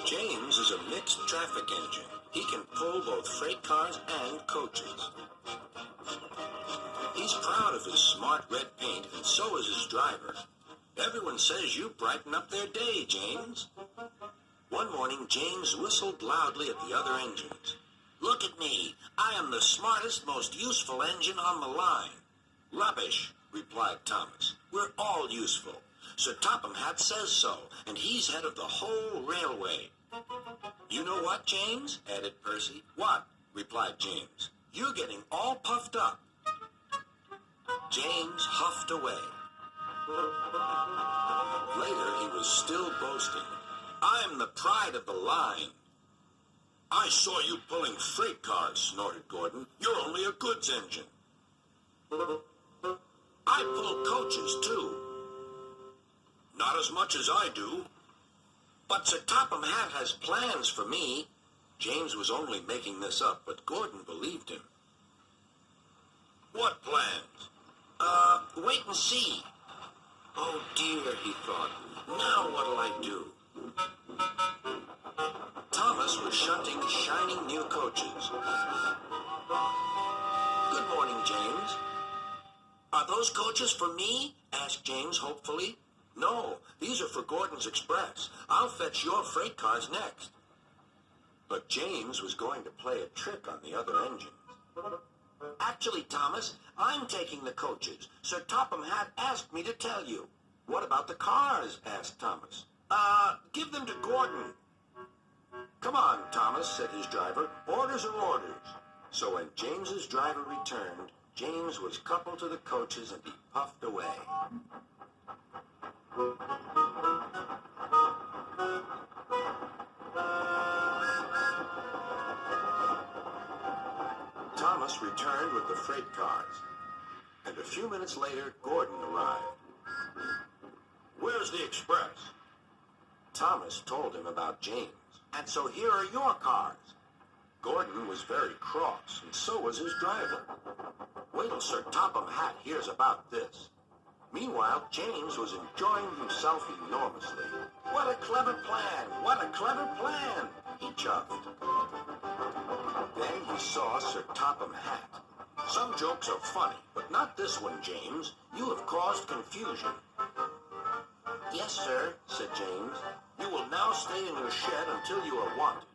James is a mixed traffic engine. He can pull both freight cars and coaches. He's proud of his smart red paint, and so is his driver. Everyone says you brighten up their day, James. One morning, James whistled loudly at the other engines. "Look at me. I am the smartest, most useful engine on the line." "Rubbish," replied Thomas. "We're all useful. Sir Topham Hatt says so, and he's head of the whole railway." "You know what, James?" added Percy. "What?" replied James. "You're getting all puffed up." James huffed away. Later, he was still boasting. "I'm the pride of the line." "I saw you pulling freight cars," snorted Gordon. "You're only a goods engine." "I pull coaches, too." "Not as much as I do." "But Sir Topham Hatt has plans for me." James was only making this up, but Gordon believed him. "What plans?" Wait and see." "Oh dear," he thought. "Now what'll I do?" Thomas was shunting shining new coaches. "Good morning, James." "Are those coaches for me?" asked James hopefully. "No, these are for Gordon's Express. I'll fetch your freight cars next." But James was going to play a trick on the other engines. "Actually, Thomas, I'm taking the coaches. Sir Topham Hatt asked me to tell you." "What about the cars?" asked Thomas. Give them to Gordon." "Come on, Thomas," said his driver. "Orders are orders." So when James's driver returned, James was coupled to the coaches and he puffed away. Thomas returned with the freight cars, and a few minutes later, Gordon arrived. "Where's the express?" Thomas told him about James. "And so here are your cars." Gordon was very cross, and so was his driver. Wait till Sir Topham Hatt hears about this. Meanwhile, James was enjoying himself enormously. "What a clever plan! What a clever plan!" he chuffed. Then he saw Sir Topham Hatt. "Some jokes are funny, but not this one, James. You have caused confusion." "Yes, sir," said James. "You will now stay in your shed until you are wanted."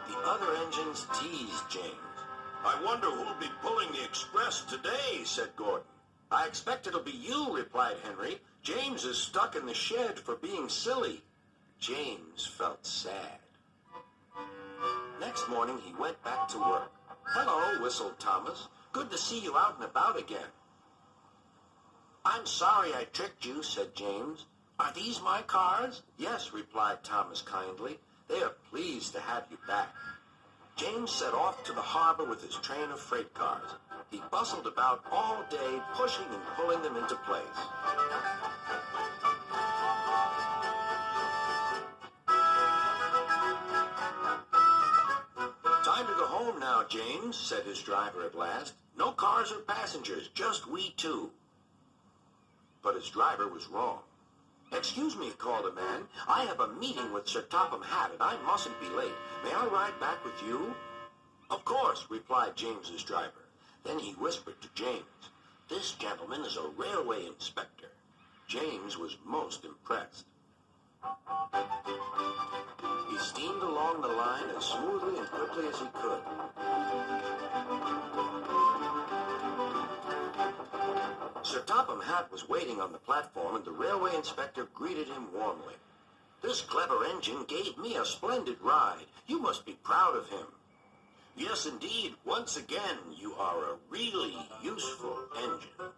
The other engines teased James. "I wonder who'll be pulling the express today," said Gordon. "I expect it'll be you," replied Henry. "James is stuck in the shed for being silly." James felt sad. Next morning he went back to work. "Hello," whistled Thomas. "Good to see you out and about again." "I'm sorry I tricked you," said James. "Are these my cars?" "Yes," replied Thomas kindly. "They are pleased to have you back." James set off to the harbor with his train of freight cars. He bustled about all day, pushing and pulling them into place. "Time to go home now, James," said his driver at last. "No cars or passengers, just we two." But his driver was wrong. "Excuse me," called a man. "I have a meeting with Sir Topham Hatt, and I mustn't be late. May I ride back with you?" "Of course," replied James's driver. Then he whispered to James, "This gentleman is a railway inspector." James was most impressed. He steamed along the line as smoothly and quickly as he could. Sir Topham Hatt was waiting on the platform, and the railway inspector greeted him warmly. "This clever engine gave me a splendid ride. You must be proud of him." "Yes, indeed. Once again, you are a really useful engine."